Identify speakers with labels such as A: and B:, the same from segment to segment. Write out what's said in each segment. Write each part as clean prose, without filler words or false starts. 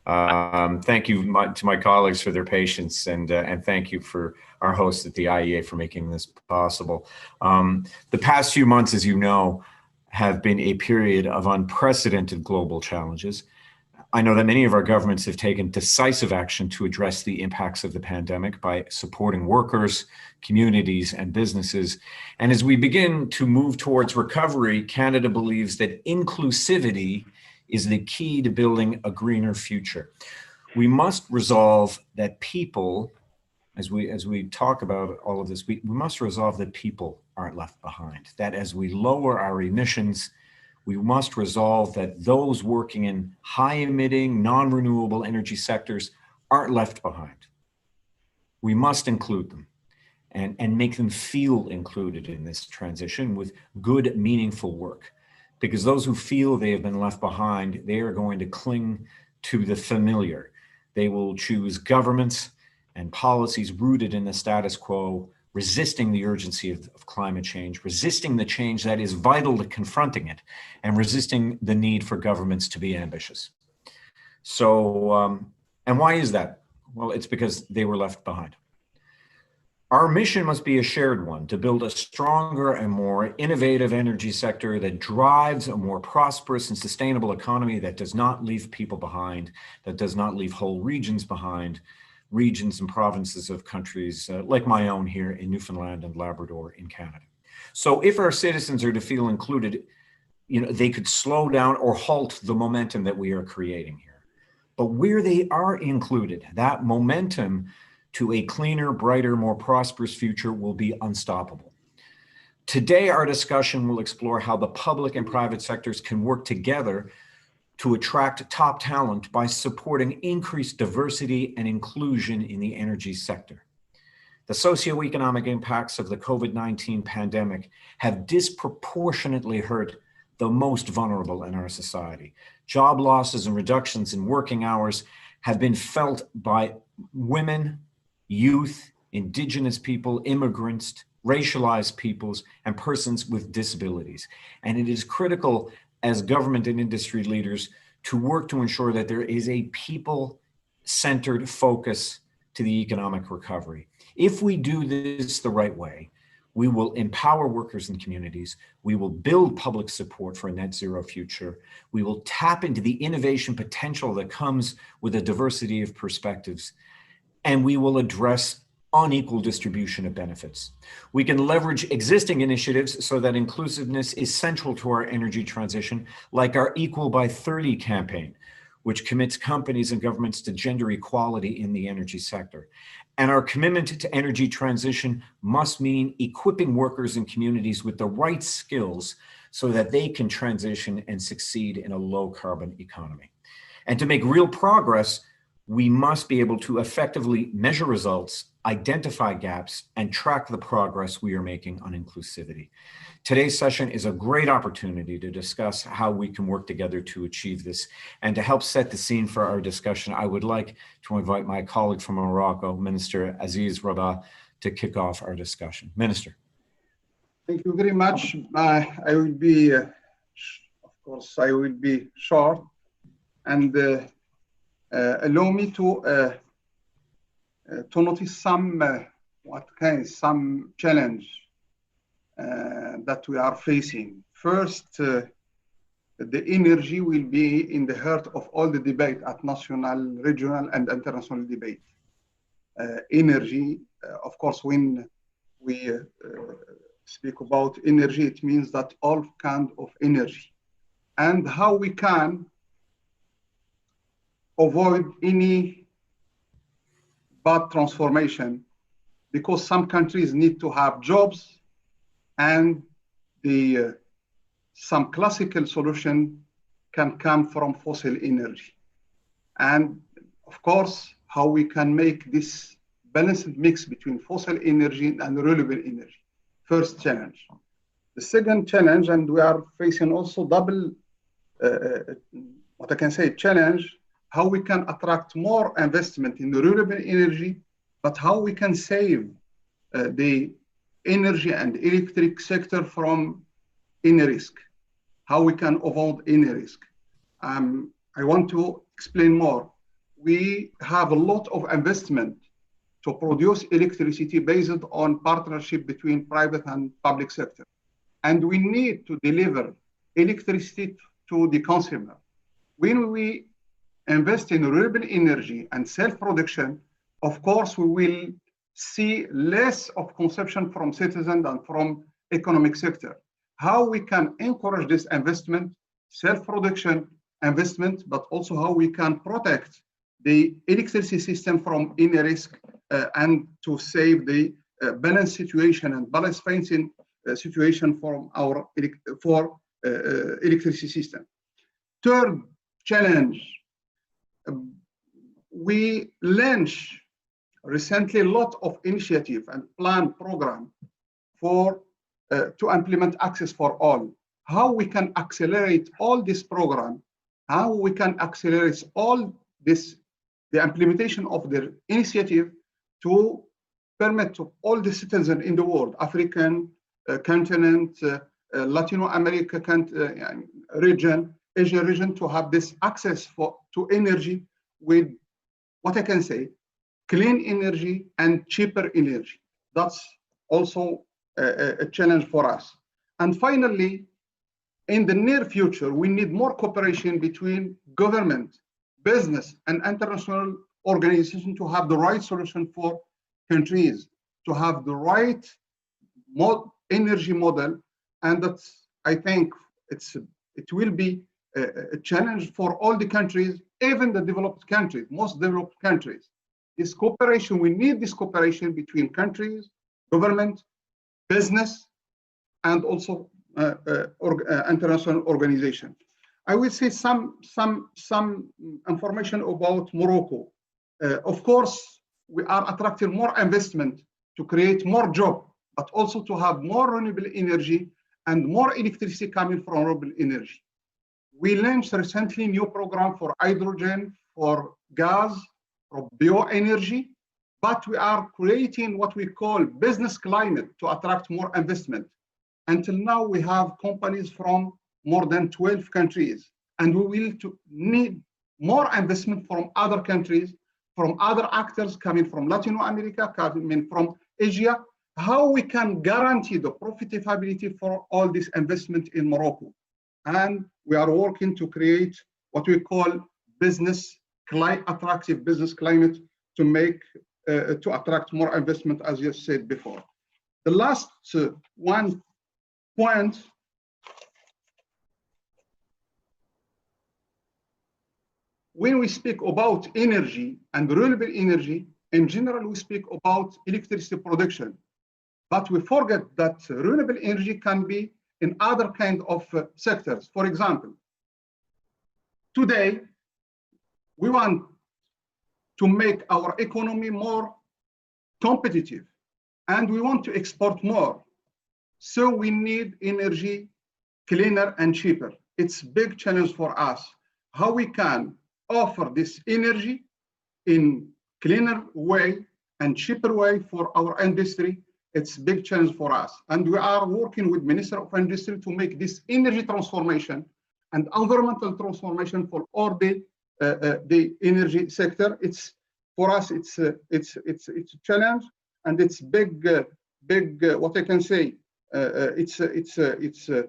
A: Thank you to my colleagues for their patience, and thank you for our hosts at the IEA for making this possible. The past few months, as you know, have been a period of unprecedented global challenges. I know that many of our governments have taken decisive action to address the impacts of the pandemic by supporting workers, communities, and businesses. And as we begin to move towards recovery, Canada believes that inclusivity is the key to building a greener future. We must resolve that people, as we talk about all of this, we must resolve that people aren't left behind, that as we lower our emissions, we must resolve that those working in high-emitting, non-renewable energy sectors aren't left behind. We must include them and make them feel included in this transition with good, meaningful work. Because those who feel they have been left behind, they are going to cling to the familiar. They will choose governments and policies rooted in the status quo, resisting the urgency of climate change, resisting the change that is vital to confronting it, and resisting the need for governments to be ambitious. So, and why is that? Well, it's because they were left behind. Our mission must be a shared one to build a stronger and more innovative energy sector that drives a more prosperous and sustainable economy that does not leave people behind, that does not leave whole regions behind, regions and provinces of countries like my own here in Newfoundland and Labrador in Canada. So if our citizens are to feel included, they could slow down or halt the momentum that we are creating here. But where they are included, that momentum to a cleaner, brighter, more prosperous future will be unstoppable. Today, our discussion will explore how the public and private sectors can work together to attract top talent by supporting increased diversity and inclusion in the energy sector. The socioeconomic impacts of the COVID-19 pandemic have disproportionately hurt the most vulnerable in our society. Job losses and reductions in working hours have been felt by women, youth, Indigenous people, immigrants, racialized peoples, and persons with disabilities. And it is critical as government and industry leaders to work to ensure that there is a people-centered focus to the economic recovery. If we do this the right way, we will empower workers and communities, we will build public support for a net zero future, we will tap into the innovation potential that comes with a diversity of perspectives, and we will address unequal distribution of benefits. We can leverage existing initiatives so that inclusiveness is central to our energy transition, like our Equal by 30 campaign, which commits companies and governments to gender equality in the energy sector. And our commitment to energy transition must mean equipping workers and communities with the right skills so that they can transition and succeed in a low carbon economy. And to make real progress, we must be able to effectively measure results, identify gaps, and track the progress we are making on inclusivity. Today's session is a great opportunity to discuss how we can work together to achieve this. And to help set the scene for our discussion, I would like to invite my colleague from Morocco, Minister Aziz Rabah, to kick off our discussion. Minister.
B: Thank you very much. I will be, of course, I will be short, and allow me to notice some challenge that we are facing. First, the energy will be in the heart of all the debate at national, regional, and international debate. Energy, of course, when we speak about energy, it means that all kinds of energy, and how we can avoid any bad transformation, because some countries need to have jobs, and some classical solution can come from fossil energy. And of course, how we can make this balanced mix between fossil energy and renewable energy. First challenge. The second challenge, and we are facing also double, challenge, how we can attract more investment in the renewable energy, but how we can save the energy and electric sector from any risk, how we can avoid any risk. I want to explain more. we have a lot of investment to produce electricity based on partnership between private and public sector. And we need to deliver electricity to the consumer. When we invest in renewable energy and self-production, of course, we will see less of consumption from citizens and from economic sector. How we can encourage this investment, self-production investment, but also how we can protect the electricity system from any risk and to save the balance situation and balance financing situation from our electricity system. Third challenge, we launched recently a lot of initiative and plan program for to implement access for all. How we can accelerate all this program, how we can accelerate all this, the implementation of the initiative to permit to all the citizens in the world, African continent, Latino America region, Asian region, to have this access to energy with, what I can say, clean energy and cheaper energy. That's also a challenge for us. And finally, in the near future, we need more cooperation between government, business, and international organizations to have the right solution for countries, to have the right energy model. And that's, I think, it will be a challenge for all the countries, even the developed countries, most developed countries. This cooperation, we need this cooperation between countries, government, business, and also international organization. I will say some information about Morocco. Of course, we are attracting more investment to create more jobs, but also to have more renewable energy and more electricity coming from renewable energy. We launched recently a new program for hydrogen, for gas, for bioenergy, but we are creating what we call business climate to attract more investment. Until now, we have companies from more than 12 countries, and we will need more investment from other countries, from other actors coming from Latin America, coming from Asia. How we can guarantee the profitability for all this investment in Morocco. And we are working to create what we call attractive business climate to make to attract more investment, as you said before. The last one point, when we speak about energy and renewable energy, in general, we speak about electricity production, but we forget that renewable energy can be in other kind of sectors. For example, today, we want to make our economy more competitive, and we want to export more. So we need energy cleaner and cheaper. It's a big challenge for us, how we can offer this energy in cleaner way and cheaper way for our industry. It's a big challenge for us. And we are working with Minister of Industry to make this energy transformation and environmental transformation for all the energy sector. It's for us, it's a challenge, and it's big, what I can say, it's a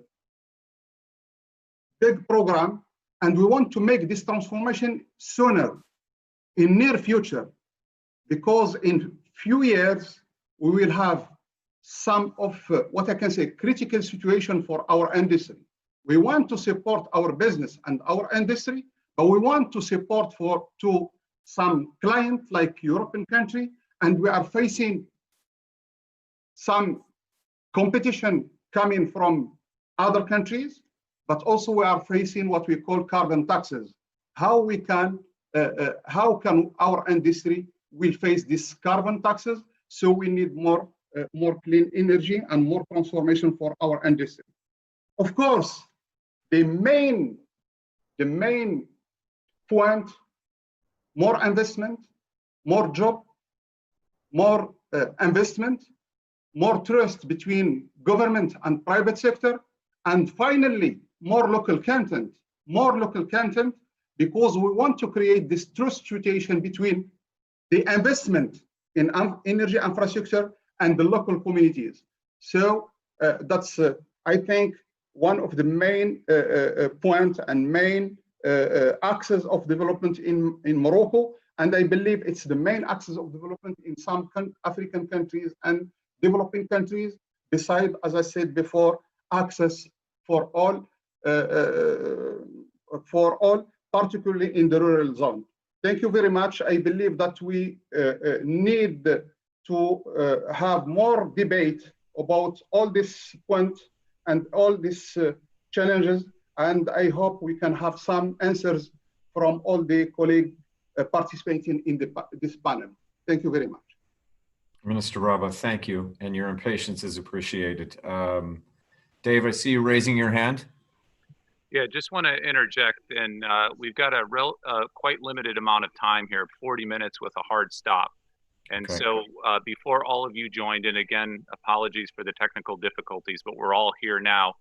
B: big program, and we want to make this transformation sooner, in near future, because in few years we will have some of what I can say critical situation for our industry. We want to support our business and our industry, but we want to support to some client like European country, and we are facing some competition coming from other countries, but also we are facing what we call carbon taxes. How can our industry will face these carbon taxes? So we need more clean energy and more transformation for our industry. Of course, the main point, more investment, more job, more investment, more trust between government and private sector, and finally, more local content because we want to create this trust situation between the investment in energy infrastructure and the local communities. So that's, I think, one of the main points and main axes of development in Morocco. And I believe it's the main axis of development in some African countries and developing countries, besides, as I said before, access for all, particularly in the rural zone. Thank you very much. I believe that we need to have more debate about all this point and all these challenges, and I hope we can have some answers from all the colleagues participating in this panel. Thank you very much.
A: Minister Rabah, thank you, and your impatience is appreciated. Dave, I see you raising your hand.
C: Yeah, just want to interject, and we've got a quite limited amount of time here, 40 minutes with a hard stop. And
A: Okay.
C: so before all of you joined, and again, apologies for the technical difficulties, but we're all here now.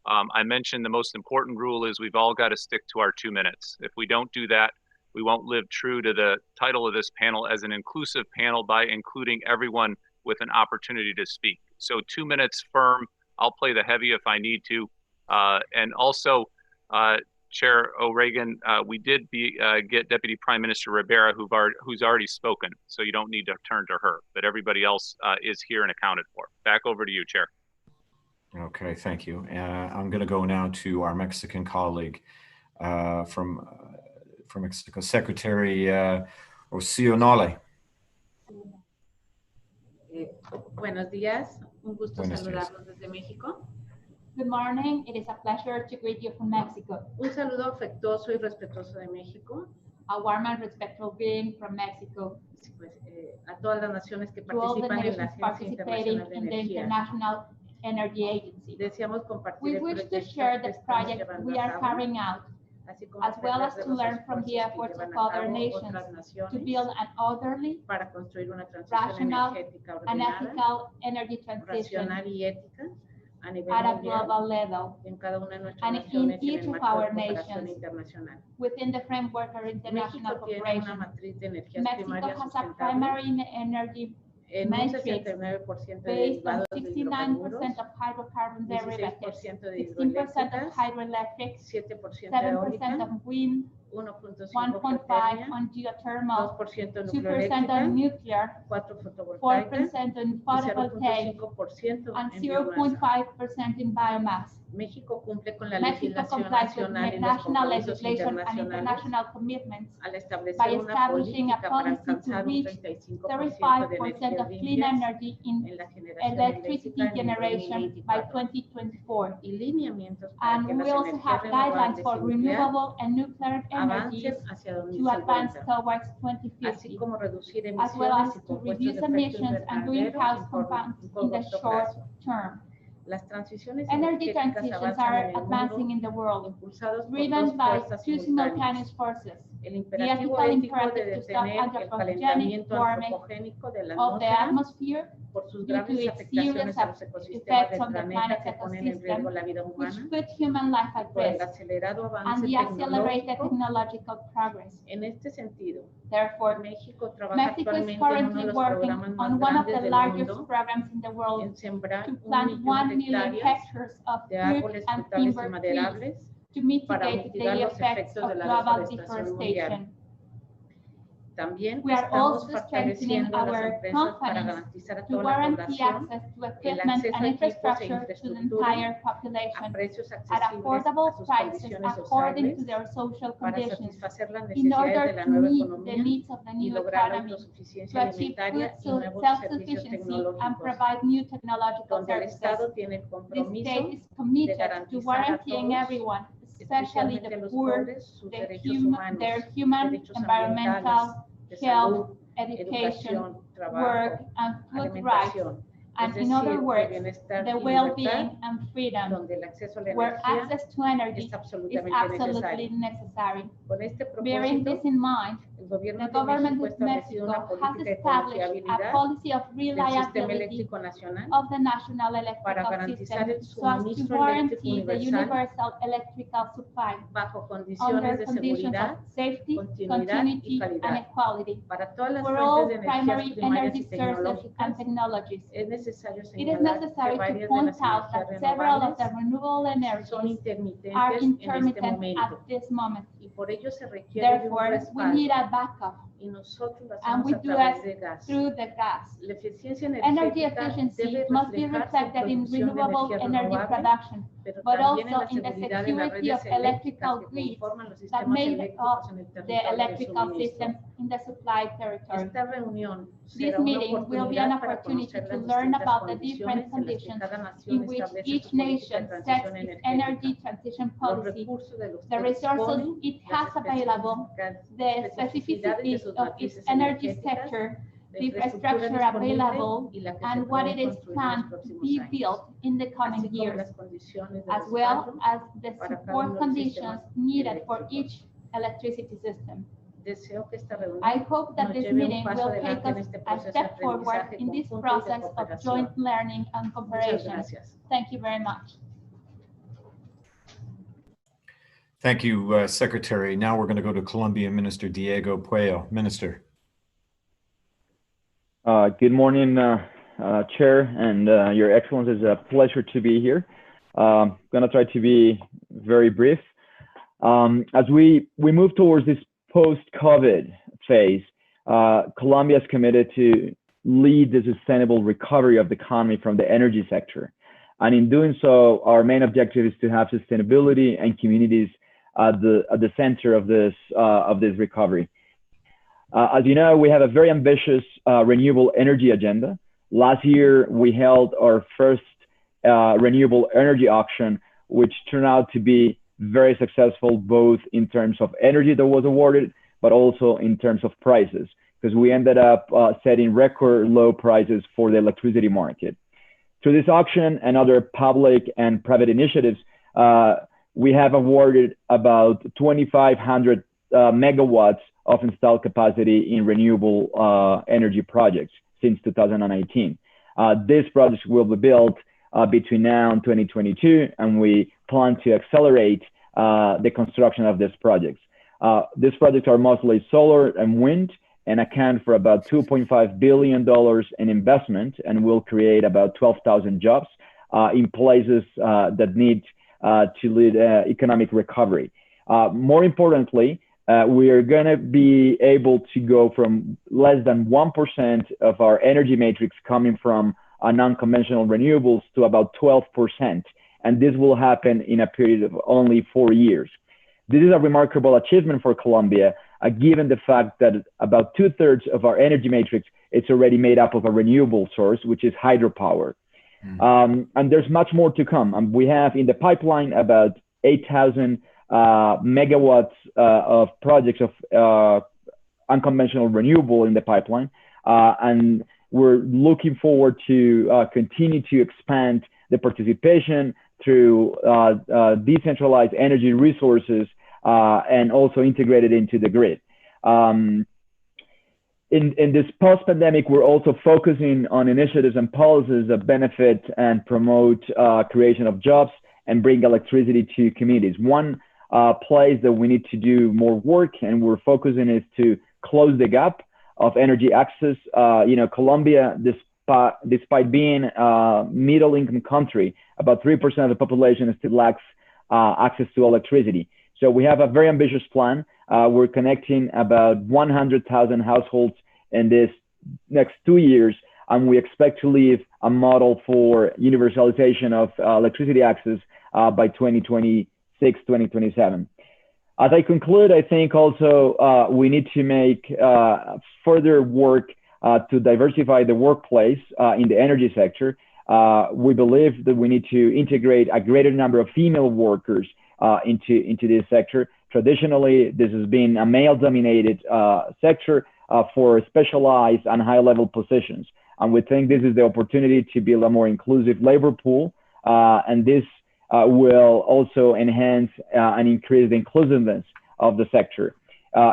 C: I mentioned the most important rule is we've all got to stick to our 2 minutes. If we don't do that, we won't live true to the title of this panel as an inclusive panel by including everyone with an opportunity to speak. So 2 minutes firm. I'll play the heavy if I need to. And also, Chair O'Regan, we did get Deputy Prime Minister Ribera, who's already spoken, so you don't need to turn to her, but everybody else is here and accounted for. Back over to you, Chair.
A: Okay, thank you. I'm going to go now to our Mexican colleague from Mexico, Secretary Rocío Nole.
D: Buenos días, un gusto
A: Buenos días.
D: saludarlos desde México.
E: Good morning, it is a pleasure to greet you from Mexico.
D: Un saludo afectuoso y respetuoso de México
E: A warm and respectful greeting from Mexico
D: pues, a todas las naciones que
E: to all the
D: participan en la
E: nations
D: Agencia
E: participating
D: Internacional de
E: in the
D: Energía.
E: International Energy Agency.
D: Deseamos compartir
E: We
D: el
E: wish to
D: proyecto
E: share
D: que
E: the
D: estamos
E: project
D: llevando
E: we
D: a
E: are
D: cabo,
E: carrying out,
D: así como
E: as well as
D: aprender de
E: to
D: los
E: learn from the
D: esfuerzos que
E: efforts of
D: llevan a
E: other
D: cabo
E: nations
D: otras
E: to
D: naciones
E: build an orderly,
D: para construir una transición
E: rational,
D: energética
E: and
D: ordenada,
E: ethical energy transition
D: racional y ética a nivel
E: at a
D: mundial
E: global level
D: en cada una de nuestras
E: and in
D: naciones y en
E: each
D: el
E: of
D: marco de
E: our
D: cooperación
E: nations
D: internacional.
E: within the framework of international
D: México tiene una
E: cooperation.
D: matriz de energías
E: Mexico
D: primarias
E: has a
D: sustentables
E: primary energy
D: en un
E: matrix
D: 69% de
E: based on
D: derivados de hidrocarburos,
E: 69% of hydrocarbon derivatives,
D: 16% de
E: 16% of
D: hidroeléctricas,
E: hydroelectric,
D: 7%
E: 7%
D: eólica,
E: of wind,
D: 1.5%
E: 1.5%
D: geotérmia,
E: on geothermal,
D: 2%
E: 2%
D: nucleoeléctrica,
E: on nuclear,
D: 4% fotovoltaica
E: 4% on
D: y
E: photovoltaic,
D: 0.5%
E: and
D: en biomasa.
E: 0.5% in biomass.
D: México cumple con la
E: Mexico
D: legislación
E: complies with
D: nacional y los
E: national
D: compromisos
E: legislation and
D: internacionales
E: international commitments
D: al
E: by
D: establecer una
E: establishing a
D: política para
E: policy to
D: alcanzar un
E: reach
D: 35% de
E: 35%
D: energías
E: of clean
D: limpias
E: energy in
D: en la generación
E: electricity
D: eléctrica en el
E: generation by
D: 2024
E: 2024.
D: y lineamientos para que
E: And
D: las
E: we also
D: energías
E: have guidelines
D: renovables
E: for
D: y nuclear
E: renewable and nuclear energies
D: avancen hacia
E: to advance
D: 2050,
E: towards
D: así
E: 2050,
D: como reducir
E: as well as
D: emisiones y
E: to
D: compuestos
E: reduce
D: de efecto
E: emissions and
D: invernadero
E: greenhouse
D: en
E: compounds in the
D: corto
E: short
D: plazo.
E: term.
D: Las transiciones
E: Energy
D: energéticas
E: transitions
D: avanzan
E: are
D: en el
E: advancing
D: mundo
E: in the world,
D: impulsados por
E: driven
D: dos
E: by
D: fuerzas
E: two simultaneous
D: simultáneas.
E: forces:
D: El
E: the
D: imperativo
E: ethical
D: ético de
E: imperative to stop
D: detener el
E: anthropogenic
D: calentamiento
E: warming
D: antropogénico de la
E: of the
D: atmósfera
E: atmosphere
D: por sus
E: due to
D: graves
E: its
D: afectaciones
E: serious
D: a los ecosistemas
E: effects
D: del
E: on the
D: planeta
E: planet's
D: que ponen en riesgo
E: ecosystem,
D: la vida
E: which
D: humana
E: put human life
D: y
E: at
D: por el
E: risk,
D: acelerado
E: and
D: avance
E: the accelerated
D: tecnológico.
E: technological progress.
D: En este sentido,
E: Therefore,
D: México trabaja
E: Mexico is
D: actualmente en uno de
E: currently
D: los
E: working
D: programas más
E: on one of
D: grandes
E: the
D: del
E: largest
D: mundo
E: programs in the world
D: en sembrar
E: to
D: 1
E: plant
D: millón
E: 1
D: de
E: million
D: hectáreas
E: hectares of
D: de
E: fruit
D: árboles
E: and
D: frutales y
E: timber trees
D: maderables
E: to
D: para
E: mitigate
D: mitigar
E: the
D: los
E: effects
D: efectos
E: of
D: de la
E: global
D: deforestación mundial.
E: deforestation.
D: También
E: We are
D: estamos
E: also strengthening
D: fortaleciendo a las
E: our
D: empresas para
E: companies
D: garantizar a
E: to
D: toda la
E: guarantee
D: población
E: access to
D: el
E: equipment
D: acceso
E: and
D: a equipos e
E: infrastructure to the
D: infraestructura
E: entire
D: a
E: population
D: precios
E: at
D: accesibles
E: affordable
D: a sus
E: prices
D: condiciones
E: according to
D: sociales
E: their social
D: para
E: conditions
D: satisfacer las
E: in
D: necesidades de
E: order
D: la
E: to
D: nueva
E: meet the
D: economía
E: needs of the
D: y
E: new
D: lograr la
E: economy, to
D: autosuficiencia
E: achieve food
D: alimentaria y nuevos servicios
E: self-sufficiency and
D: tecnológicos,
E: provide new technological
D: donde el
E: services.
D: Estado tiene el
E: The
D: compromiso
E: state is
D: de
E: committed to
D: garantizar a
E: guaranteeing
D: todos,
E: everyone, especially
D: especialmente
E: the
D: a los
E: poor,
D: pobres, sus derechos humanos,
E: their human,
D: derechos
E: environmental,
D: ambientales, de
E: health,
D: salud,
E: education,
D: educación,
E: work,
D: trabajo,
E: and food rights,
D: alimentación,
E: and
D: es
E: in other
D: decir, de
E: words,
D: bienestar
E: the
D: y libertad,
E: well-being and freedom,
D: donde el acceso a la
E: where
D: energía
E: access to energy
D: es
E: is
D: absolutamente
E: absolutely
D: necesario.
E: necessary.
D: Con este
E: Bearing
D: propósito,
E: this in mind,
D: el gobierno
E: The
D: de
E: government
D: México ha
E: of
D: establecido una
E: Mexico has
D: política de
E: established a
D: confiabilidad
E: policy of
D: del sistema
E: reliability
D: eléctrico nacional
E: of the national
D: para
E: electrical
D: garantizar el
E: system so as to
D: suministro eléctrico
E: guarantee the
D: universal
E: universal electrical supply
D: bajo condiciones
E: under
D: de
E: conditions
D: seguridad,
E: of safety,
D: continuidad y
E: continuity, and
D: calidad
E: equality
D: para todas las
E: for
D: fuentes
E: all
D: de energías
E: primary
D: primarias y
E: energy sources and
D: tecnológicas.
E: technologies.
D: Es necesario
E: It is
D: señalar que
E: necessary to
D: varias de
E: point
D: las
E: out that
D: energías
E: several of the
D: renovables
E: renewable
D: son
E: energies are
D: intermitentes en este
E: intermittent
D: momento
E: at this moment.
D: y por ello se requiere de un
E: Therefore, we need
D: respaldo
E: a backup,
D: y nosotros lo
E: and
D: hacemos
E: we
D: a
E: do
D: través
E: it
D: de gas.
E: through the gas.
D: La eficiencia
E: Energy
D: energética
E: efficiency
D: debe
E: must be
D: reflejarse en
E: reflected in
D: producción de
E: renewable
D: energía
E: energy
D: renovable,
E: production,
D: pero
E: but
D: también en
E: also
D: la
E: in the
D: seguridad de las
E: security
D: redes
E: of electrical
D: eléctricas que
E: grids
D: conforman los
E: that
D: sistemas
E: made
D: eléctricos
E: up
D: en el
E: the
D: territorio de
E: electrical
D: suministro.
E: system in the supply territory.
D: Esta reunión
E: This
D: será una
E: meeting will be an
D: oportunidad para
E: opportunity
D: conocer
E: to
D: las
E: learn
D: distintas
E: about the different
D: condiciones en las que
E: conditions
D: cada nación
E: in which
D: establece
E: each
D: su política de
E: nation sets
D: transición
E: its
D: energética,
E: energy transition
D: los
E: policy,
D: recursos de los
E: the
D: que
E: resources
D: dispone,
E: it
D: las
E: has available, the
D: especificidades de
E: specificity
D: sus
E: of its
D: matrices
E: energy
D: energéticas,
E: sector,
D: la
E: the
D: infraestructura
E: infrastructure
D: disponible
E: available,
D: y la que se
E: and what
D: puede
E: it is
D: construir en los
E: planned to
D: próximos
E: be
D: años,
E: built in the coming
D: así como
E: years,
D: las condiciones de
E: as well
D: respaldo
E: as the
D: para cada
E: support
D: uno de los
E: conditions
D: sistemas
E: needed for
D: eléctricos.
E: each electricity system.
D: Deseo que esta reunión
E: I hope that
D: nos
E: this
D: lleve un
E: meeting
D: paso
E: will take
D: adelante en
E: us
D: este
E: a
D: proceso de
E: step forward
D: aprendizaje
E: in this
D: conjunto y de
E: process of
D: cooperación.
E: joint learning and
D: Muchas
E: cooperation.
D: gracias.
E: Thank you very much.
A: Thank you, Secretary. Now we're going to go to Colombia Minister Diego Puello. Minister.
F: Good morning, Chair, and Your Excellency. It's a pleasure to be here. I'm going to try to be very brief. As we move towards this post-COVID phase, Colombia is committed to lead the sustainable recovery of the economy from the energy sector. And in doing so, our main objective is to have sustainability and communities at the center of this recovery. As you know, we have a very ambitious renewable energy agenda. Last year, we held our first renewable energy auction, which turned out to be very successful, both in terms of energy that was awarded, but also in terms of prices, because we ended up setting record low prices for the electricity market. Through this auction and other public and private initiatives, we have awarded about 2,500 megawatts of installed capacity in renewable energy projects since 2019. These projects will be built between now and 2022, and we plan to accelerate the construction of these projects. These projects are mostly solar and wind and account for about $2.5 billion in investment and will create about 12,000 jobs in places that need to lead economic recovery. More importantly, we are going to be able to go from less than 1% of our energy matrix coming from non-conventional renewables to about 12%. And this will happen in a period of only 4 years. This is a remarkable achievement for Colombia, given the fact that about 2/3 of our energy matrix is already made up of a renewable source, which is hydropower. And there's much more to come. We have in the pipeline about 8,000 megawatts of projects of unconventional renewable in the pipeline. And we're looking forward to continue to expand the participation through decentralized energy resources and also integrated into the grid. In this post-pandemic, we're also focusing on initiatives and policies that benefit and promote creation of jobs and bring electricity to communities. One place that we need to do more work and we're focusing is to close the gap of energy access. Colombia, despite being a middle-income country, about 3% of the population still lacks access to electricity. So we have a very ambitious plan. We're connecting about 100,000 households in this next 2 years, and we expect to leave a model for universalization of electricity access by 2026, 2027. As I conclude, I think also we need to make further work to diversify the workplace in the energy sector. We believe that we need to integrate a greater number of female workers into this sector. Traditionally, this has been a male-dominated sector for specialized and high-level positions. And we think this is the opportunity to build a more inclusive labor pool, and this will also enhance and increase the inclusiveness of the sector.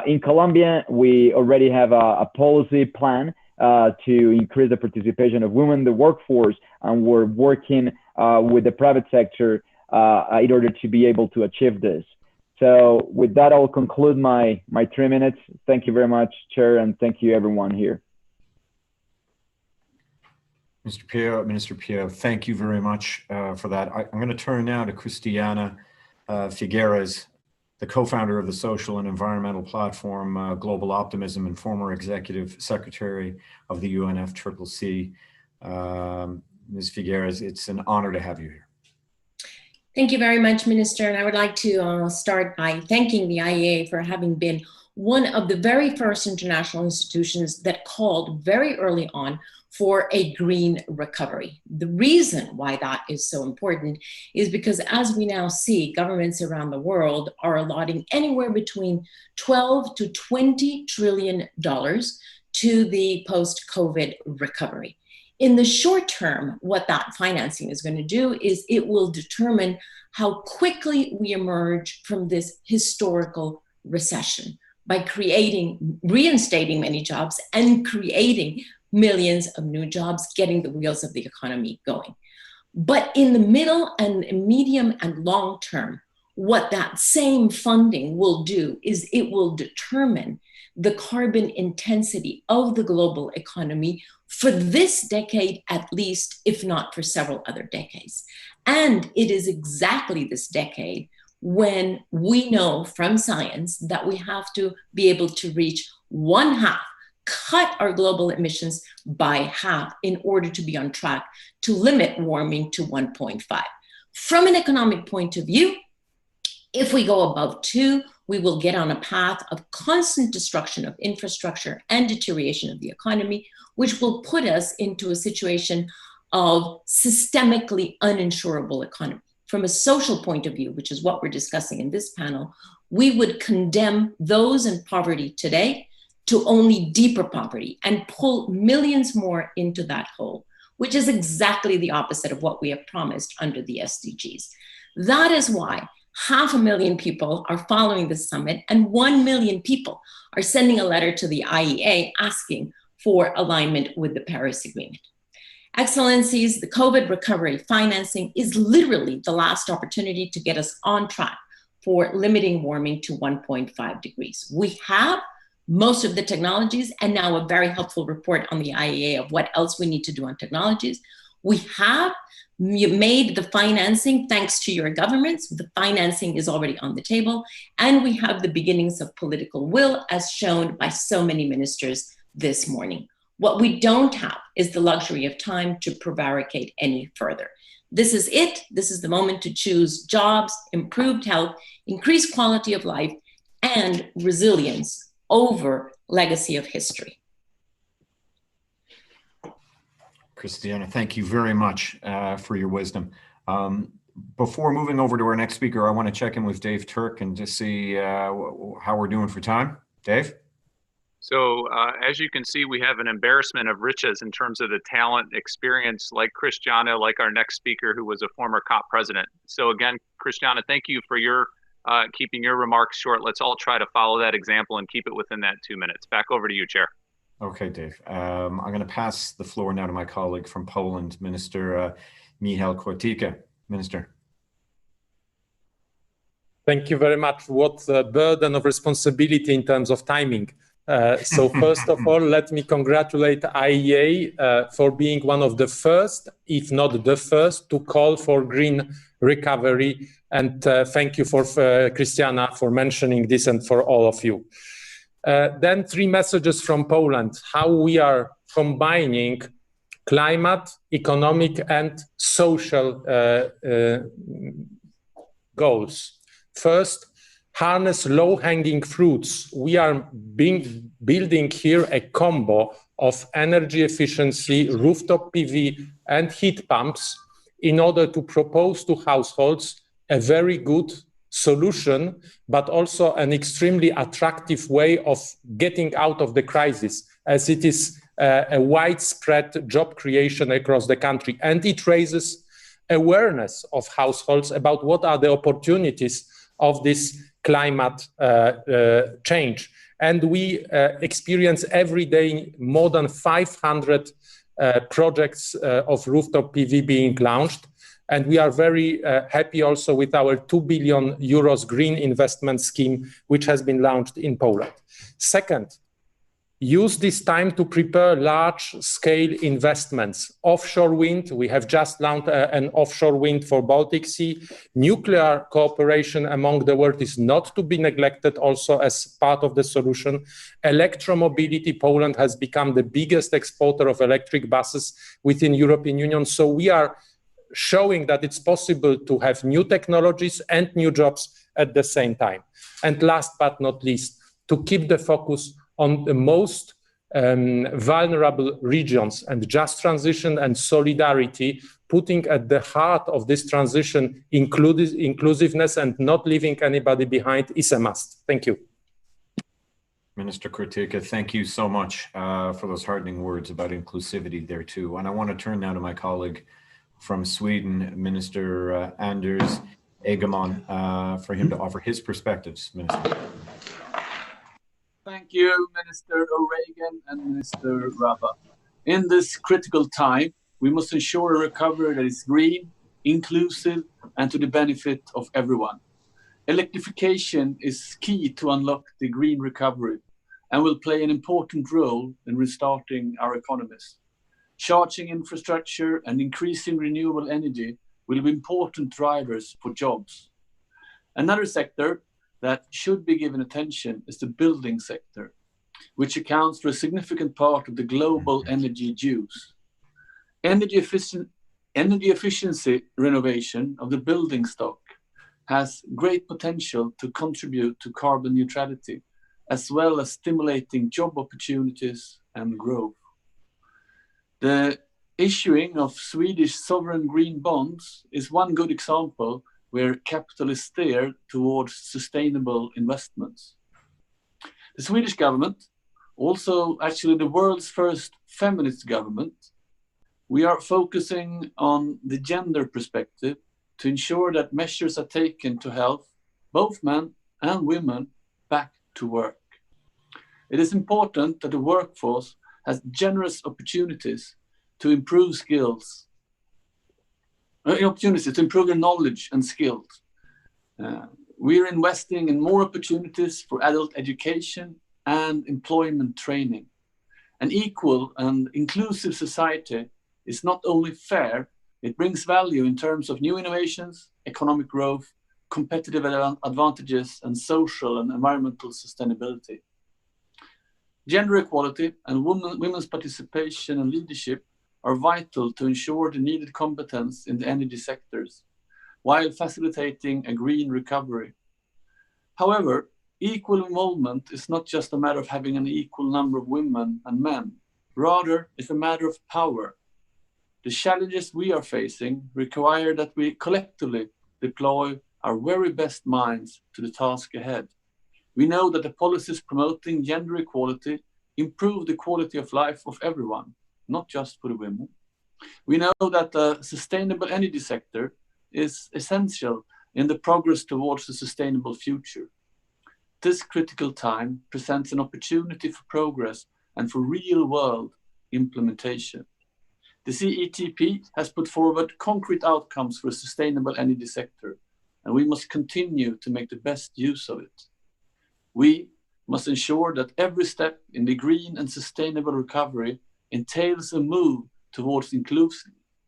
F: In Colombia, we already have a policy plan to increase the participation of women in the workforce, and we're working with the private sector in order to be able to achieve this. So with that, I'll conclude my 3 minutes. Thank you very much, Chair, and thank you everyone here.
A: Minister Pio, thank you very much for that. I'm going to turn now to Christiana Figueres, the co-founder of the social and environmental platform Global Optimism and former executive secretary of the UNFCCC. Ms. Figueres, it's an honor to have you here.
G: Thank you very much, Minister. And I would like to start by thanking the IEA for having been one of the very first international institutions that called very early on for a green recovery. The reason why that is so important is because, as we now see, governments around the world are allotting anywhere between $12 to $20 trillion to the post-COVID recovery. In the short term, what that financing is going to do is it will determine how quickly we emerge from this historical recession by reinstating many jobs and creating millions of new jobs, getting the wheels of the economy going. But in the middle and medium and long term, what that same funding will do is it will determine the carbon intensity of the global economy for this decade at least, if not for several other decades. And it is exactly this decade when we know from science that we have to be able to reach cut our global emissions by half in order to be on track to limit warming to 1.5. From an economic point of view, if we go above 2, we will get on a path of constant destruction of infrastructure and deterioration of the economy, which will put us into a situation of systemically uninsurable economy. From a social point of view, which is what we're discussing in this panel, we would condemn those in poverty today to only deeper poverty and pull millions more into that hole, which is exactly the opposite of what we have promised under the SDGs. That is why 500,000 people are following this summit, and 1 million people are sending a letter to the IEA asking for alignment with the Paris Agreement. Excellencies, the COVID recovery financing is literally the last opportunity to get us on track for limiting warming to 1.5 degrees. We have most of the technologies, and now a very helpful report on the IEA of what else we need to do on technologies. We have made the financing thanks to your governments. The financing is already on the table, and we have the beginnings of political will as shown by so many ministers this morning. What we don't have is the luxury of time to prevaricate any further. This is it. This is the moment to choose jobs, improved health, increased quality of life, and resilience over legacy of history.
A: Christiana, thank you very much for your wisdom. Before moving over to our next speaker, I want to check in with Dave Turk and just see how we're doing for time. Dave?
C: So as you can see, we have an embarrassment of riches in terms of the talent, experience, like Christiana, like our next speaker, who was a former COP president. So again, Christiana, thank you for your keeping your remarks short. Let's all try to follow that example and keep it within that 2 minutes. Back over to you, Chair.
A: Okay, Dave. I'm going to pass the floor now to my colleague from Poland, Minister Michał Kurtyka. Minister.
H: Thank you very much. What a burden of responsibility in terms of timing. So first of all, let me congratulate IEA for being one of the first, if not the first, to call for green recovery. And thank you for Christiana for mentioning this and for all of you. Then 3 messages from Poland, how we are combining climate, economic and social goals. First, harness low-hanging fruits. We are building here a combo of energy efficiency, rooftop PV and heat pumps in order to propose to households a very good solution, but also an extremely attractive way of getting out of the crisis, as it is a widespread job creation across the country. And it raises awareness of households about what are the opportunities of this climate change. And we experience every day more than 500 projects of rooftop PV being launched. And we are very happy also with our 2 billion euros green investment scheme, which has been launched in Poland. Second, use this time to prepare large-scale investments. Offshore wind, we have just launched an offshore wind for Baltic Sea. Nuclear cooperation among the world is not to be neglected also as part of the solution. Electromobility, Poland has become the biggest exporter of electric buses within European Union. So we are showing that it's possible to have new technologies and new jobs at the same time. And last but not least, to keep the focus on the most vulnerable regions and just transition and solidarity, putting at the heart of this transition inclusiveness and not leaving anybody behind is a must. Thank you.
A: Minister Kurtyka, thank you so much for those heartening words about inclusivity there too. And I want to turn now to my colleague from Sweden, Minister Anders Egeman, for him to offer his perspectives. Minister.
I: Thank you, Minister O'Regan and Minister Rabba. In this critical time, we must ensure a recovery that is green, inclusive, and to the benefit of everyone. Electrification is key to unlock the green recovery and will play an important role in restarting our economies. Charging infrastructure and increasing renewable energy will be important drivers for jobs. Another sector that should be given attention is the building sector, which accounts for a significant part of the global energy use. Energy efficiency renovation of the building stock has great potential to contribute to carbon neutrality, as well as stimulating job opportunities and growth. The issuing of Swedish sovereign green bonds is one good example where capital is steered towards sustainable investments. The Swedish government, also actually the world's first feminist government, we are focusing on the gender perspective to ensure that measures are taken to help both men and women back to work. It is important that the workforce has generous opportunities to improve skills, opportunities to improve their knowledge and skills. We are investing in more opportunities for adult education and employment training. An equal and inclusive society is not only fair, it brings value in terms of new innovations, economic growth, competitive advantages, and social and environmental sustainability. Gender equality and women's participation and leadership are vital to ensure the needed competence in the energy sectors, while facilitating a green recovery. However, equal involvement is not just a matter of having an equal number of women and men. Rather, it's a matter of power. The challenges we are facing require that we collectively deploy our very best minds to the task ahead. We know that the policies promoting gender equality improve the quality of life of everyone, not just for the women. We know that the sustainable energy sector is essential in the progress towards a sustainable future. This critical time presents an opportunity for progress and for real-world implementation. The CETP has put forward concrete outcomes for a sustainable energy sector, and we must continue to make the best use of it. We must ensure that every step in the green and sustainable recovery entails a move towards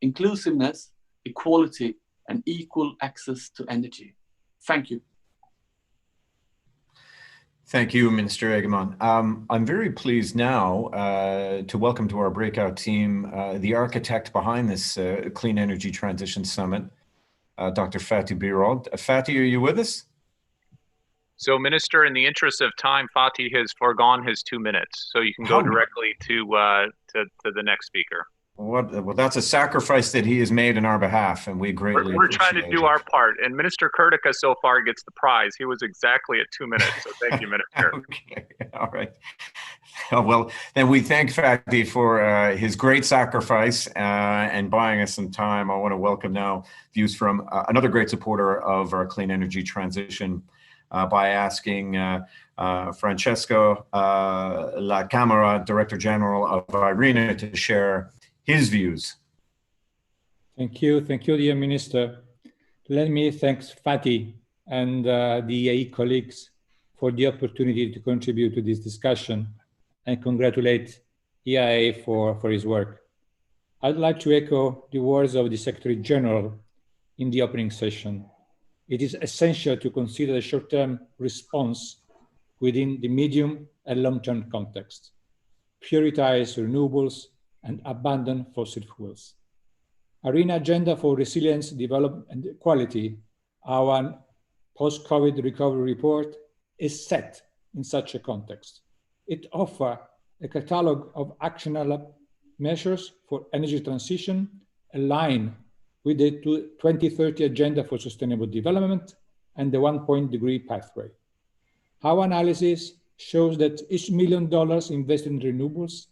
I: inclusiveness, equality, and equal access to energy. Thank you.
A: Thank you, Minister Egeman. I'm very pleased now to welcome to our breakout team the architect behind this Clean Energy Transition Summit, Dr. Fatih Birol. Fatih, are you with us?
C: So, Minister, in the interest of time, Fatih has foregone his 2 minutes, so you can go directly to the next speaker.
A: Well, that's a sacrifice that he has made in our behalf, and we greatly
C: We're trying to do our part, and Minister Kurtyka so far gets the prize. He was exactly at 2 minutes, so thank you, Minister.
A: Okay, all right. Well, then we thank Fatih for his great sacrifice and buying us some time. I want to welcome now views from another great supporter of our clean energy transition, by asking Francesco La Camera, Director General of IRENA, to share his views.
J: Thank you, dear Minister. Let me thank Fatih and the EAE colleagues for the opportunity to contribute to this discussion and congratulate EIA for his work. I'd like to echo the words of the Secretary General in the opening session. It is essential to consider the short-term response within the medium and long-term context, prioritize renewables and abandon fossil fuels. IRENA Agenda for Resilience, Development and Equality, our post-COVID recovery report, is set in such a context. It offers a catalog of actionable measures for energy transition aligned with the 2030 Agenda for Sustainable Development and the 1.5-degree pathway. Our analysis shows that each $1 million invested in renewables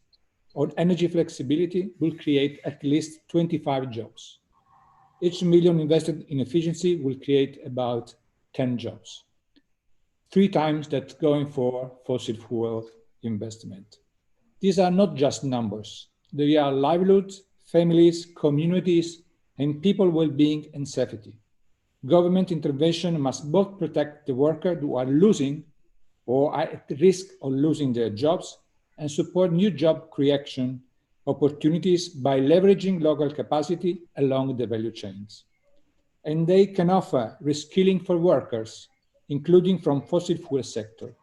J: or energy flexibility will create at least 25 jobs. Each $1 million invested in efficiency will create about 10 jobs, 3 times that going for fossil fuel investment. These are not just numbers. They are livelihoods, families, communities, and people well-being and safety. Government intervention must both protect the workers who are losing or are at risk of losing their jobs and support new job creation opportunities by leveraging local capacity along the value chains. And they can offer reskilling for workers, including from fossil fuel sector.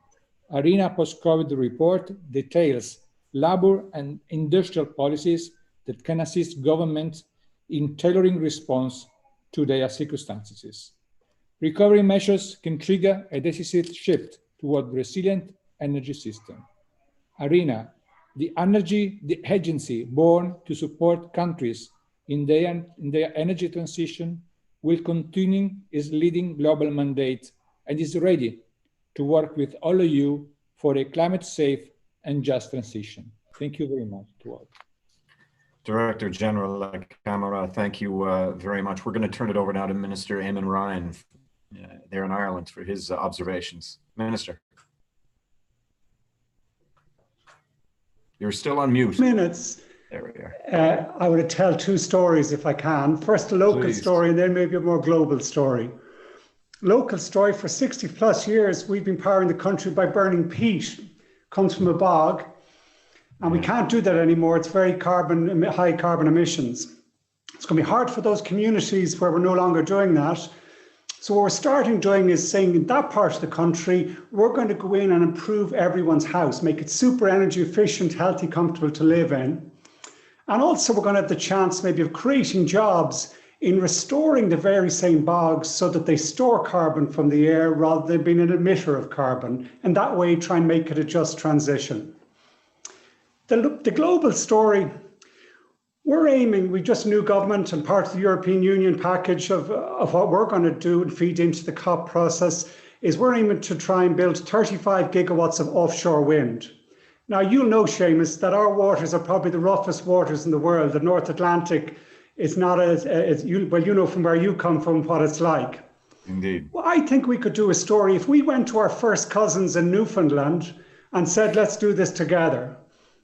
J: IRENA post-COVID report details labor and industrial policies that can assist governments in tailoring response to their circumstances. Recovery measures can trigger a decisive shift toward resilient energy system. IRENA, the agency born to support countries in their energy transition, will continue its leading global mandate and is ready to work with all of you for a climate-safe and just transition. Thank you very much to all.
A: Director General La Camera, thank you very much. We're going to turn it over now to Minister Eamon Ryan there in Ireland for his observations. Minister. You're still on mute.
K: Minutes.
A: There we are.
K: I want to tell 2 stories if I can. First, a local story and then maybe a more global story. Local story, for 60 plus years, we've been powering the country by burning peat. Comes from a bog. And we can't do that anymore. It's very high carbon emissions. It's going to be hard for those communities where we're no longer doing that. So what we're starting doing is saying in that part of the country, we're going to go in and improve everyone's house, make it super energy efficient, healthy, comfortable to live in. And also we're going to have the chance maybe of creating jobs in restoring the very same bogs so that they store carbon from the air rather than being an emitter of carbon. And that way try and make it a just transition. The global story, we're aiming, we just new government and part of the European Union package of what we're going to do and feed into the COP process is we're aiming to try and build 35 gigawatts of offshore wind. Now, you'll know, Seamus, that our waters are probably the roughest waters in the world. The North Atlantic is not well, you know from where you come from what it's like.
A: Indeed.
K: Well, I think we could do a story. If we went to our first cousins in Newfoundland and said, let's do this together,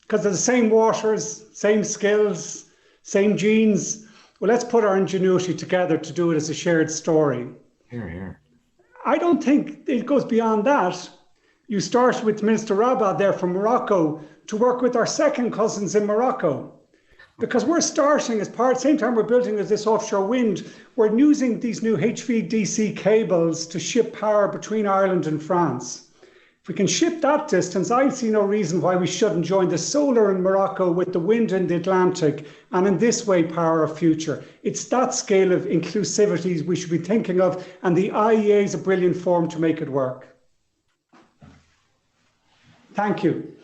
K: because they're the same waters, same skills, same genes. Well, let's put our ingenuity together to do it as a shared story.
A: Here, here.
K: I don't think it goes beyond that. You start with Minister Rabah there from Morocco to work with our second cousins in Morocco. Because we're starting same time we're building this offshore wind, we're using these new HVDC cables to ship power between Ireland and France. If we can ship that distance, I see no reason why we shouldn't join the solar in Morocco with the wind in the Atlantic and in this way power our future. It's that scale of inclusivity we should be thinking of, and the IEA is a brilliant forum to make it work. Thank you.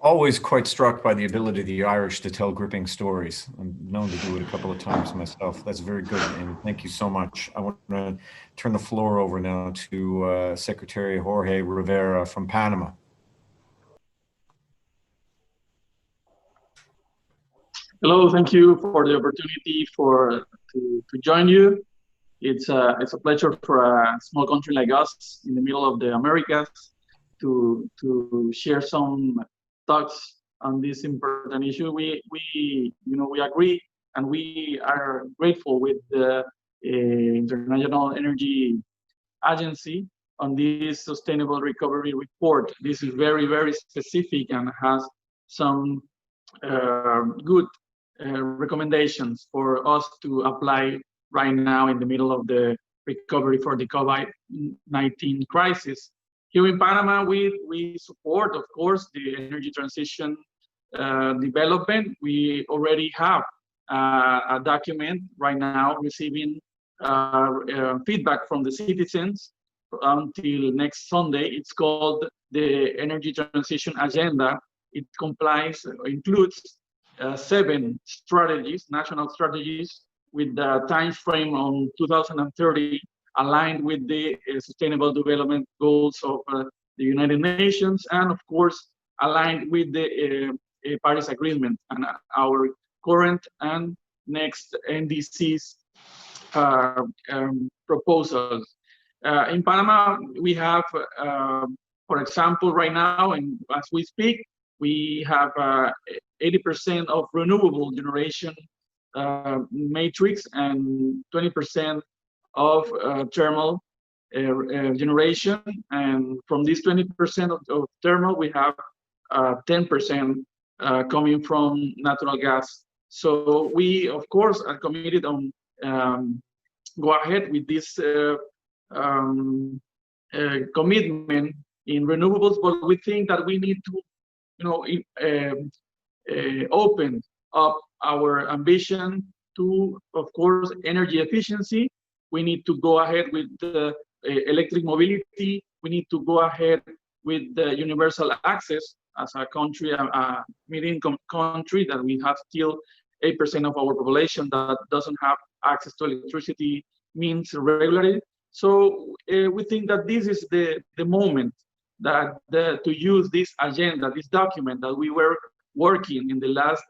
A: Always quite struck by the ability of the Irish to tell gripping stories. I'm known to do it a couple of times myself. That's very good, and thank you so much. I want to turn the floor over now to Secretary Jorge Rivera from Panama.
I: Hello, thank you for the opportunity to join you It's a pleasure for a small country like us in the middle of the Americas to share some thoughts on this important issue. We agree, and we are grateful with the International Energy Agency on this sustainable recovery report. This is very, very specific and has some good recommendations for us to apply right now in the middle of the recovery for the COVID-19 crisis. Here in Panama, we support, of course, the energy transition development. We already have a document right now receiving feedback from the citizens until next Sunday. It's called the Energy Transition Agenda. It includes 7 strategies, national strategies, with the time frame on 2030, aligned with the Sustainable Development Goals of the United Nations, and of course, aligned with the Paris Agreement and our current and next NDCs proposals. In Panama, we have, for example, right now, and as we speak, we have 80% of renewable generation matrix and 20% of thermal generation. And from this 20% of thermal, we have 10% coming from natural gas. So we, of course, are committed on go ahead with this commitment in renewables, but we think that we need to, open up our ambition to, of course, energy efficiency. We need to go ahead with the electric mobility. We need to go ahead with the universal access as a country, a mid-income country, that we have still 8% of our population that doesn't have access to electricity means regularly. So we think that this is the moment that to use this agenda, this document that we were working in the last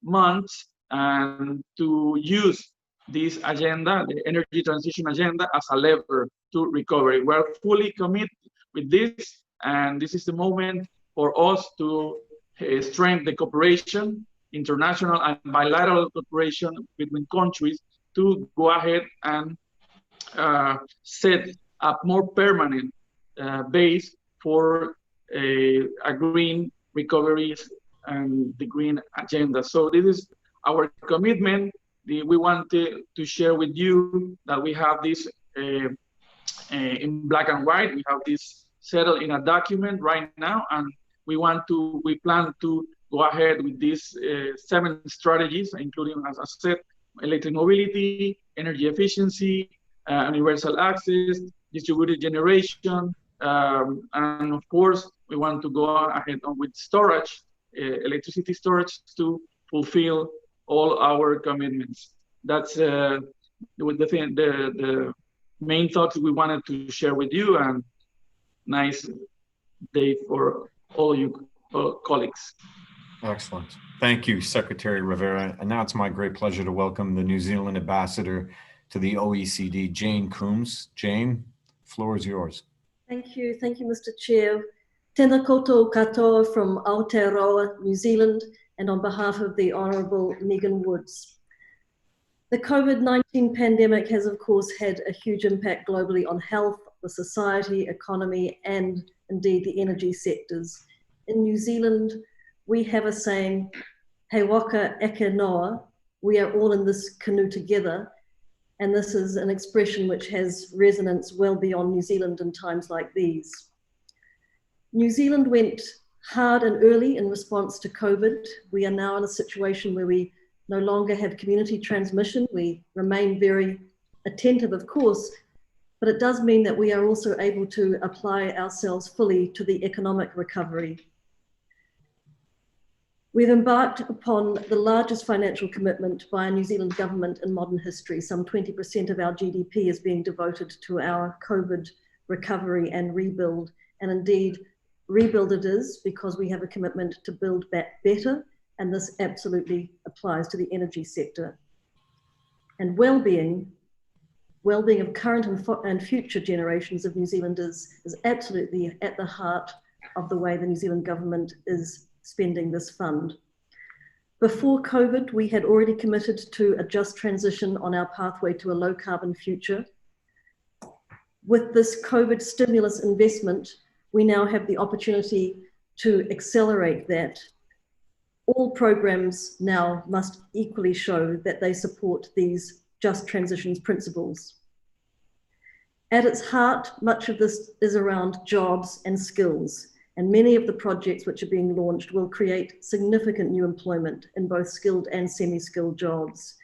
I: months, and to use this agenda, the energy transition agenda, as a lever to recovery. We're fully committed with this, and this is the moment for us to strengthen the cooperation, international and bilateral cooperation between countries, to go ahead and set a more permanent base for a green recovery and the green agenda. So this is our commitment. We want to share with you that we have this in black and white. We have this settled in a document right now, and we plan to go ahead with these 7 strategies, including, as I said, electric mobility, energy efficiency, universal access, distributed generation, and of course, we want to go ahead with storage, electricity storage, to fulfill all our commitments. That's the main thoughts we wanted to share with you, and nice day for all you colleagues.
A: Excellent. Thank you, Secretary Rivera. And now it's my great pleasure to welcome the New Zealand ambassador to the OECD, Jane Coombs. Jane, floor is yours.
L: Thank you, Mr. Chair. Tēnā koutou katoa from Aotearoa, New Zealand, and on behalf of the Honourable Megan Woods. The COVID-19 pandemic has, of course, had a huge impact globally on health, the society, economy, and indeed the energy sectors. In New Zealand, we have a saying, he waka eke noa, we are all in this canoe together. And this is an expression which has resonance well beyond New Zealand in times like these. New Zealand went hard and early in response to COVID. We are now in a situation where we no longer have community transmission. We remain very attentive, of course, but it does mean that we are also able to apply ourselves fully to the economic recovery. We've embarked upon the largest financial commitment by a New Zealand government in modern history. Some 20% of our GDP is being devoted to our COVID recovery and rebuild. And indeed, rebuild it is, because we have a commitment to build back better, and this absolutely applies to the energy sector. And well-being well-being of current and future generations of New Zealanders is absolutely at the heart of the way the New Zealand government is spending this fund. Before COVID, we had already committed to a just transition on our pathway to a low carbon future. With this COVID stimulus investment, we now have the opportunity to accelerate that. All programs now must equally show that they support these just transitions principles. At its heart, much of this is around jobs and skills, and many of the projects which are being launched will create significant new employment in both skilled and semi-skilled jobs.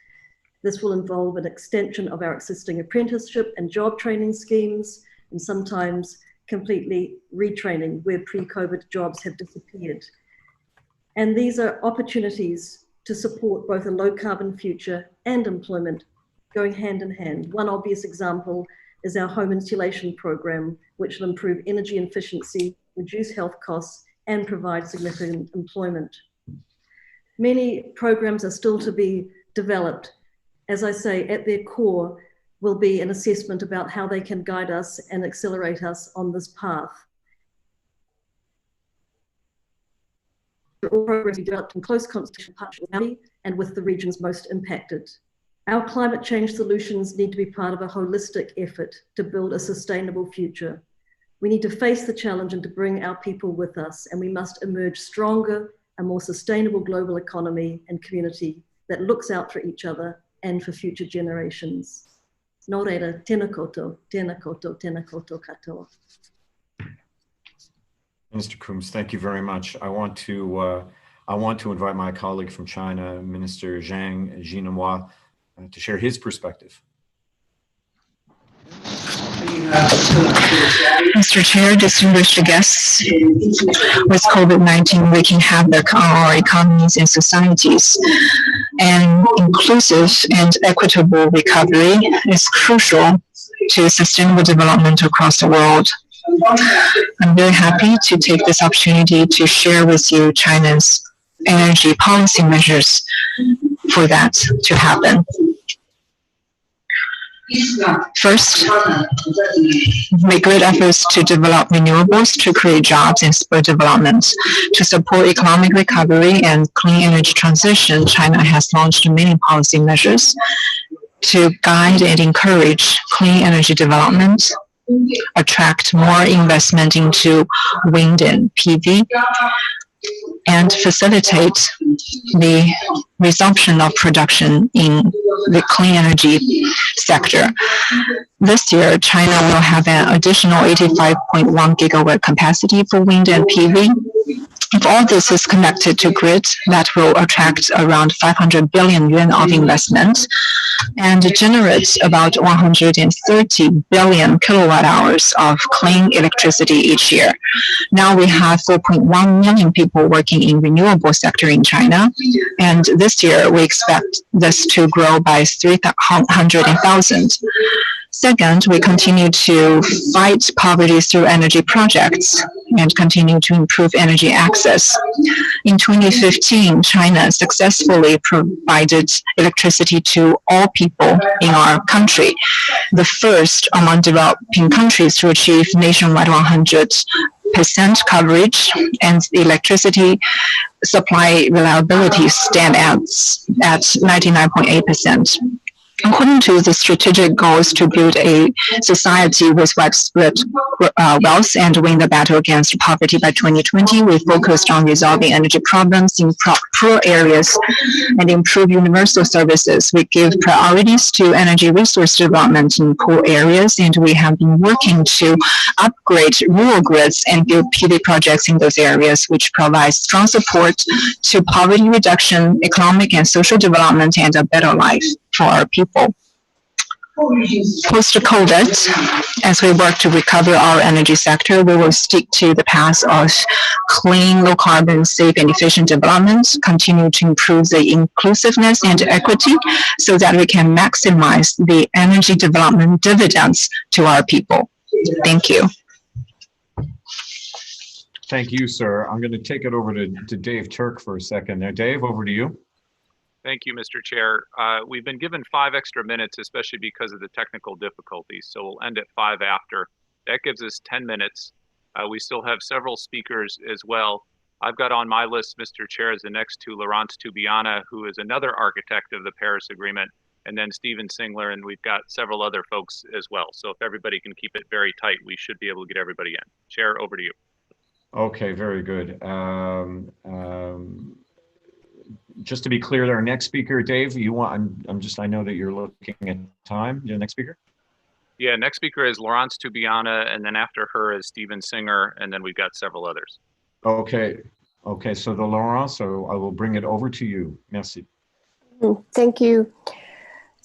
L: This will involve an extension of our existing apprenticeship and job training schemes, and sometimes completely retraining where pre-COVID jobs have disappeared. And these are opportunities to support both a low carbon future and employment going hand in hand. One obvious example is our home insulation program, which will improve energy efficiency, reduce health costs, and provide significant employment. Many programs are still to be developed. As I say, at their core will be an assessment about how they can guide us and accelerate us on this path. All programs be developed in close consultation partnership and with the regions most impacted. Our climate change solutions need to be part of a holistic effort to build a sustainable future. We need to face the challenge and to bring our people with us, and we must emerge stronger, a more sustainable global economy and community that looks out for each other and for future generations. Nō reira, tēnā koutou, tēnā koutou, tēnā koutou katoa.
A: Minister Coombs, thank you very much. I want to invite my colleague from China, Minister Zhang Jinhua, to share his perspective.
M: Mr. Chair, distinguished guests, with COVID-19 wreaking havoc on our economies and societies, an inclusive and equitable recovery is crucial to sustainable development across the world. I'm very happy to take this opportunity to share with you China's energy policy measures for that to happen. First, make great efforts to develop renewables to create jobs and spur development. To support economic recovery and clean energy transition, China has launched many policy measures to guide and encourage clean energy development, attract more investment into wind and PV, and facilitate the resumption of production in the clean energy sector. This year, China will have an additional 85.1 gigawatt capacity for wind and PV. If all this is connected to grid, that will attract around 500 billion yuan of investment and generate about 130 billion kilowatt hours of clean electricity each year. Now we have 4.1 million people working in renewable sector in China, and this year we expect this to grow by 300,000. Second, we continue to fight poverty through energy projects and continue to improve energy access. In 2015, China successfully provided electricity to all people in our country, the first among developing countries to achieve nationwide 100% coverage, and the electricity supply reliability stand at 99.8%. According to the strategic goals to build a society with widespread wealth and win the battle against poverty by 2020, we focused on resolving energy problems in poor areas and improve universal services. We give priorities to energy resource development in poor areas, and we have been working to upgrade rural grids and build PV projects in those areas, which provide strong support to poverty reduction, economic and social development, and a better life for our people. Post-COVID, as we work to recover our energy sector, we will stick to the path of clean, low-carbon, safe, and efficient development, continue to improve the inclusiveness and equity so that we can maximize the energy development dividends to our people. Thank you.
A: Thank you, sir. I'm going to take it over to Dave Turk for a second there. Dave, over to you.
C: Thank you, Mr. Chair. We've been given 5 extra minutes, especially because of the technical difficulties. So we'll end at 5 after. That gives us 10 minutes. We still have several speakers as well. I've got on my list, Mr. Chair, as the next to Laurence Tubiana, who is another architect of the Paris Agreement, and then Stephen Singler, and we've got several other folks as well. So if everybody can keep it very tight, we should be able to get everybody in. Chair, over to you.
A: Okay, very good. Just to be clear, our next speaker, Dave, you want, I know that you're looking at time. Your next speaker?
C: Yeah, next speaker is Laurence Tubiana, and then after her is Stephen Singer, and then we've got several others.
A: Okay, so the Laurence, so I will bring it over to you. Merci.
N: Thank you.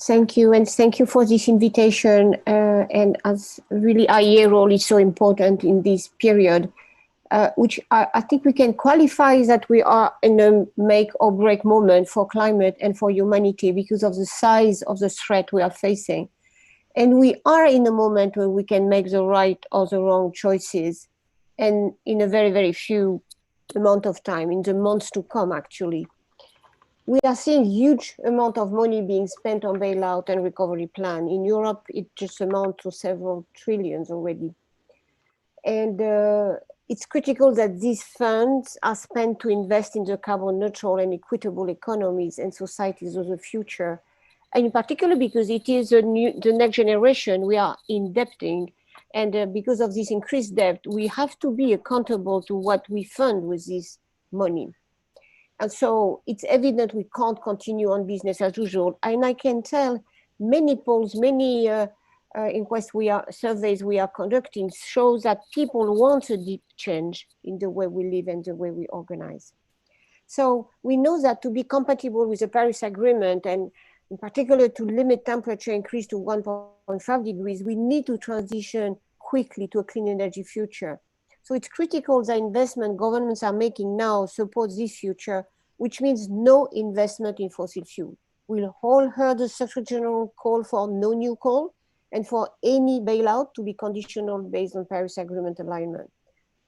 N: Thank you, and thank you for this invitation. And as really IEA role is so important in this period, which I think we can qualify that we are in a make or break moment for climate and for humanity because of the size of the threat we are facing. And we are in a moment where we can make the right or the wrong choices, and in a very, very few amount of time, in the months to come, actually. We are seeing huge amount of money being spent on bailout and recovery plan. In Europe, it just amounts to several trillions already. And it's critical that these funds are spent to invest in the carbon neutral and equitable economies and societies of the future. And in particular, because it is the next generation we are indebting. And because of this increased debt, we have to be accountable to what we fund with this money. And so it's evident we can't continue on business as usual. And I can tell many polls, many inquests surveys we are conducting shows that people want a deep change in the way we live and the way we organize. So we know that to be compatible with the Paris Agreement, and in particular to limit temperature increase to 1.5 degrees, we need to transition quickly to a clean energy future. So it's critical that investment governments are making now supports this future, which means no investment in fossil fuel. We'll all heard the Secretary General call for no new coal and for any bailout to be conditional based on Paris Agreement alignment.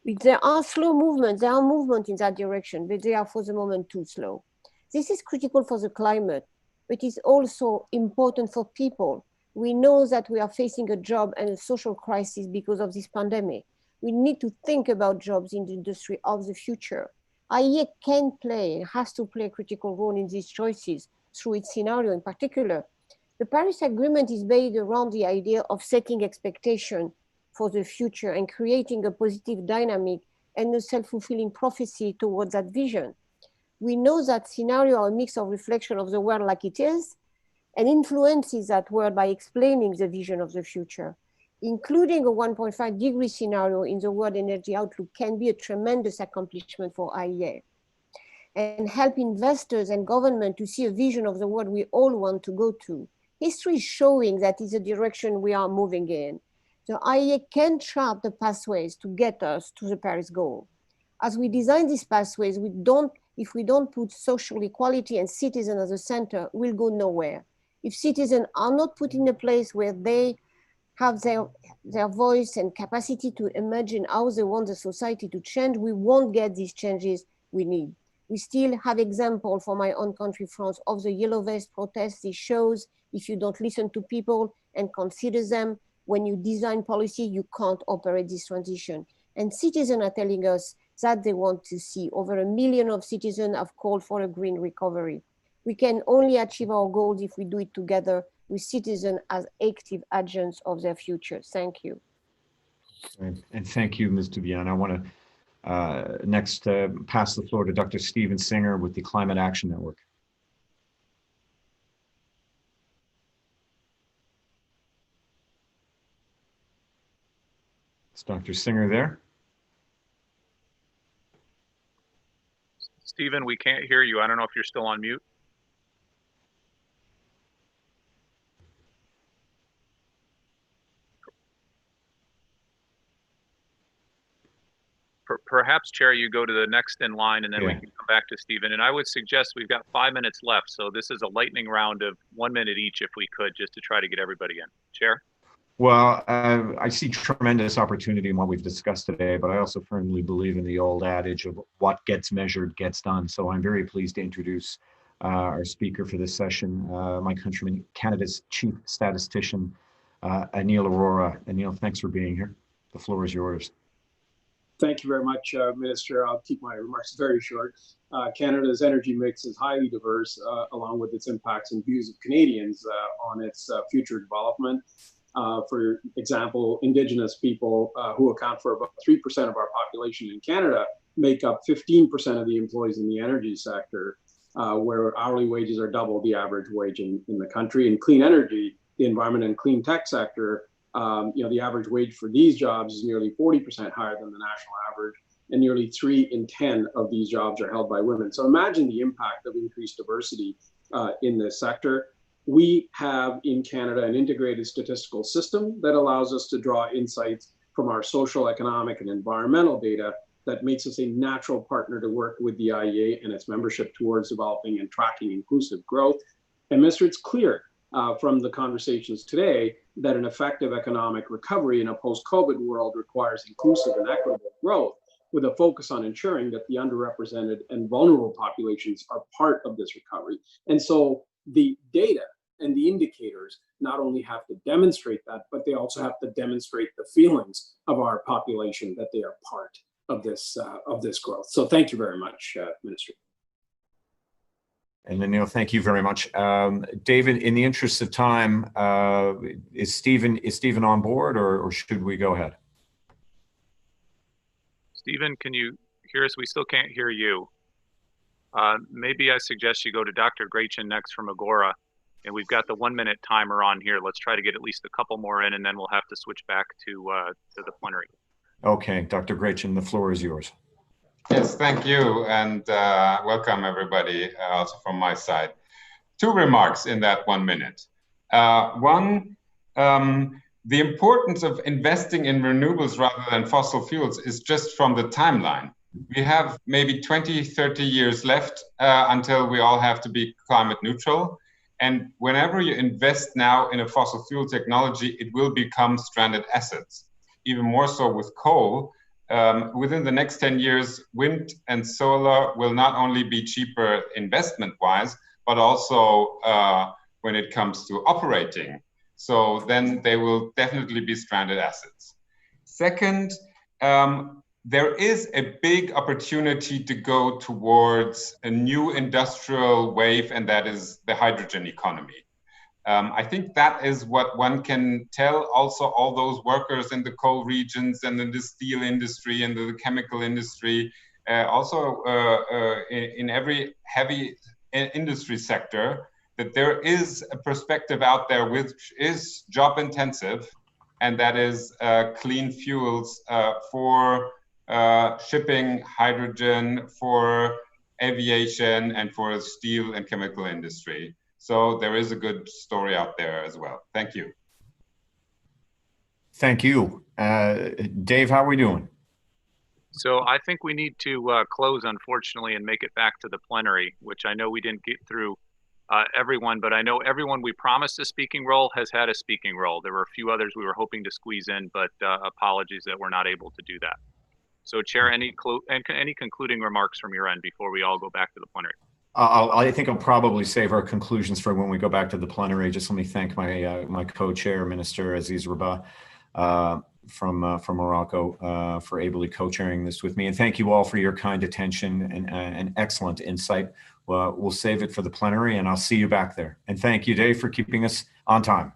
N: There are slow movements, there are movements in that direction, but they are for the moment too slow. This is critical for the climate, but it's also important for people. We know that we are facing a job and a social crisis because of this pandemic. We need to think about jobs in the industry of the future. IEA can play and has to play a critical role in these choices through its scenario in particular. The Paris Agreement is based around the idea of setting expectation for the future and creating a positive dynamic and a self-fulfilling prophecy towards that vision. We know that scenario are a mix of reflection of the world like it is and influences that world by explaining the vision of the future. Including a 1.5 degree scenario in the World Energy Outlook can be a tremendous accomplishment for IEA and help investors and government to see a vision of the world we all want to go to. History is showing that is the direction we are moving in. The IEA can chart the pathways to get us to the Paris goal. As we design these pathways, if we don't put social equality and citizens at the center, we'll go nowhere. If citizens are not put in a place where they have their voice and capacity to imagine how they want the society to change, we won't get these changes we need. We still have examples from my own country, France, of the Yellow Vest protests. This shows if you don't listen to people and consider them, when you design policy, you can't operate this transition. And citizens are telling us that they want to see. Over 1 million of citizens have called for a green recovery. We can only achieve our goals if we do it together with citizens as active agents of their future. Thank you.
A: And thank you, Ms. Tubiana. I want to next pass the floor to Dr. Stephen Singer with the Climate Action Network. Is Dr. Singer there?
C: Stephen, we can't hear you. I don't know if you're still on mute. Perhaps, Chair, you go to the next in line and then we can come back to Stephen. And I would suggest we've got 5 minutes left. So this is a lightning round of 1 minute each if we could, just to try to get everybody in. Chair?
A: Well, I see tremendous opportunity in what we've discussed today, but I also firmly believe in the old adage of what gets measured gets done. So I'm very pleased to introduce our speaker for this session, my countryman, Canada's chief statistician, Anil Arora. Anil, thanks for being here. The floor is yours.
O: Thank you very much, Minister. I'll keep my remarks very short. Canada's energy mix is highly diverse, along with its impacts and views of Canadians on its future development. For example, Indigenous people, who account for about 3% of our population in Canada, make up 15% of the employees in the energy sector, where hourly wages are double the average wage in the country. In clean energy, the environment and clean tech sector, the average wage for these jobs is nearly 40% higher than the national average, and nearly 3 in 10 of these jobs are held by women. So imagine the impact of increased diversity in this sector. We have in Canada an integrated statistical system that allows us to draw insights from our social, economic, and environmental data that makes us a natural partner to work with the IEA and its membership towards developing and tracking inclusive growth. And Mr., it's clear from the conversations today that an effective economic recovery in a post-COVID world requires inclusive and equitable growth, with a focus on ensuring that the underrepresented and vulnerable populations are part of this recovery. And so the data and the indicators not only have to demonstrate that, but they also have to demonstrate the feelings of our population that they are part of this growth. So thank you very much, Minister.
A: And Anil, thank you very much. David, in the interest of time, is Stephen on board, or should we go ahead?
C: Stephen, can you hear us? We still can't hear you. Maybe I suggest you go to Dr. Grachin next from Agora, and we've got the 1-minute timer on here. Let's try to get at least a couple more in, and then we'll have to switch back to the plenary.
A: Okay, Dr. Grachin, the floor is yours.
P: Yes, thank you, and welcome everybody, also from my side. 2 remarks in that 1 minute. One, the importance of investing in renewables rather than fossil fuels is just from the timeline. We have maybe 20, 30 years left until we all have to be climate neutral. And whenever you invest now in a fossil fuel technology, it will become stranded assets. Even more so with coal. Within the next 10 years, wind and solar will not only be cheaper investment-wise, but also when it comes to operating. So then they will definitely be stranded assets. Second, there is a big opportunity to go towards a new industrial wave, and that is the hydrogen economy. I think that is what one can tell also all those workers in the coal regions and in the steel industry and the chemical industry, also in every heavy industry sector, that there is a perspective out there which is job intensive, and that is clean fuels for shipping, hydrogen, for aviation, and for steel and chemical industry. So there is a good story out there as well. Thank you.
A: Thank you. Dave, how are we doing?
C: So I think we need to close, unfortunately, and make it back to the plenary, which I know we didn't get through everyone, but I know everyone we promised a speaking role has had a speaking role. There were a few others we were hoping to squeeze in, but apologies that we're not able to do that. So Chair, any concluding remarks from your end before we all go back to the plenary?
A: I think I'll probably save our conclusions for when we go back to the plenary. Just let me thank my co-chair, Minister Aziz Rabah, from Morocco, for ably co-chairing this with me. And thank you all for your kind attention and excellent insight. We'll save it for the plenary, and I'll see you back there. And thank you, Dave, for keeping us on time.